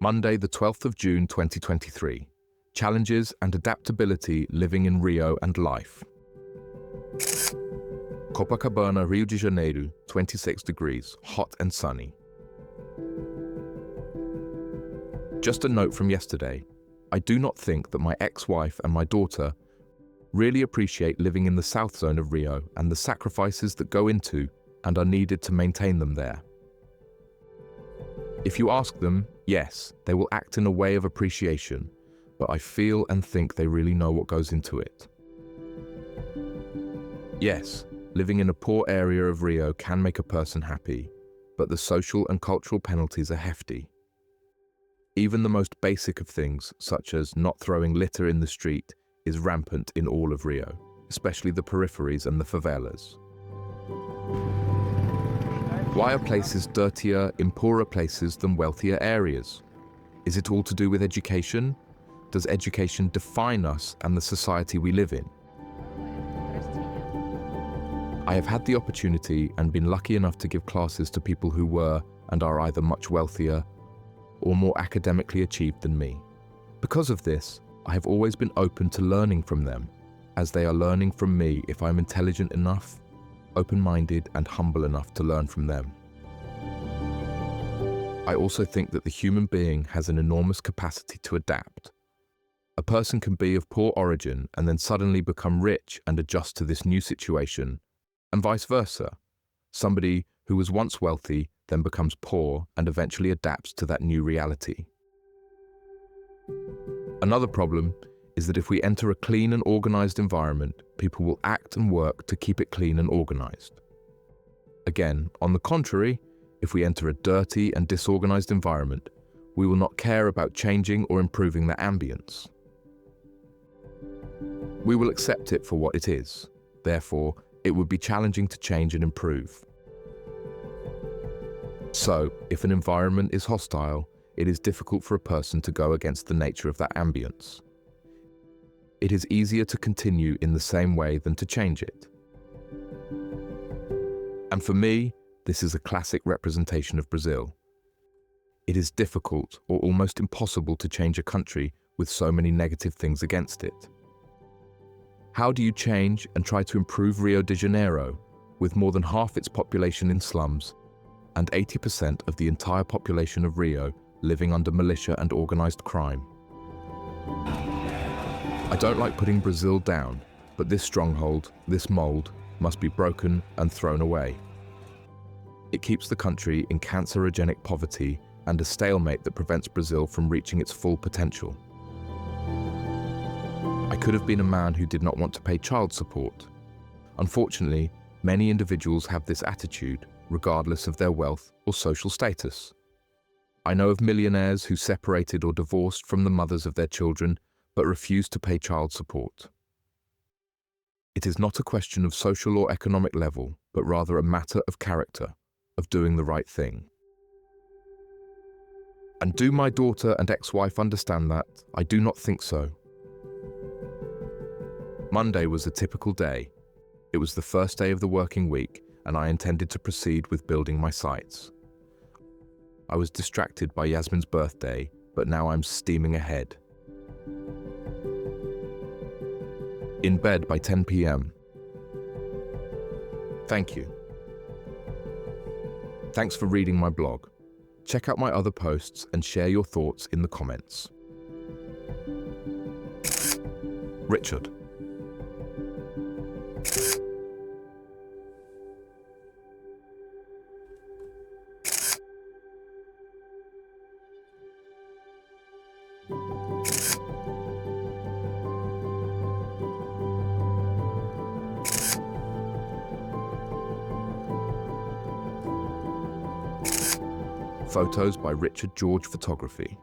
Monday, the 12th of June 2023. Challenges and adaptability living in Rio and life. Copacabana, Rio de Janeiro, 26 degrees, hot and sunny. Just a note from yesterday. I do not think that my ex-wife and my daughter really appreciate living in the south zone of Rio and the sacrifices that go into and are needed to maintain them there. If you ask them, yes, they will act in a way of appreciation, but I feel and think they really know what goes into it. Yes, living in a poor area of Rio can make a person happy, but the social and cultural penalties are hefty. Even the most basic of things, such as not throwing litter in the street, is rampant in all of Rio, especially the peripheries and the favelas. Why are places dirtier in poorer places than wealthier areas? Is it all to do with education? Does education define us and the society we live in? I have had the opportunity and been lucky enough to give classes to people who were and are either much wealthier or more academically achieved than me. Because of this, I have always been open to learning from them, as they are learning from me if I'm intelligent enough, open-minded and humble enough to learn from them. I also think that the human being has an enormous capacity to adapt. A person can be of poor origin and then suddenly become rich and adjust to this new situation, and vice versa. Somebody who was once wealthy then becomes poor and eventually adapts to that new reality. Another problem is that if we enter a clean and organized environment, people will act and work to keep it clean and organized. Again, on the contrary, if we enter a dirty and disorganized environment, we will not care about changing or improving the ambience. We will accept it for what it is. Therefore, it would be challenging to change and improve. So, if an environment is hostile, it is difficult for a person to go against the nature of that ambience. It is easier to continue in the same way than to change it. And for me, this is a classic representation of Brazil. It is difficult or almost impossible to change a country with so many negative things against it. How do you change and try to improve Rio de Janeiro, with more than half its population in slums and 80% of the entire population of Rio living under militia and organized crime? I don't like putting Brazil down, but this stronghold, this mold, must be broken and thrown away. It keeps the country in cancerogenic poverty and a stalemate that prevents Brazil from reaching its full potential. I could have been a man who did not want to pay child support. Unfortunately, many individuals have this attitude, regardless of their wealth or social status. I know of millionaires who separated or divorced from the mothers of their children, but refused to pay child support. It is not a question of social or economic level, but rather a matter of character, of doing the right thing. And do my daughter and ex-wife understand that? I do not think so. Monday was a typical day. It was the first day of the working week, and I intended to proceed with building my sites. I was distracted by Yasmin's birthday, but now I'm steaming ahead. In bed by 10 p.m. Thank you. Thanks for reading my blog. Check out my other posts and share your thoughts in the comments. Richard. Photos by Richard George Photography.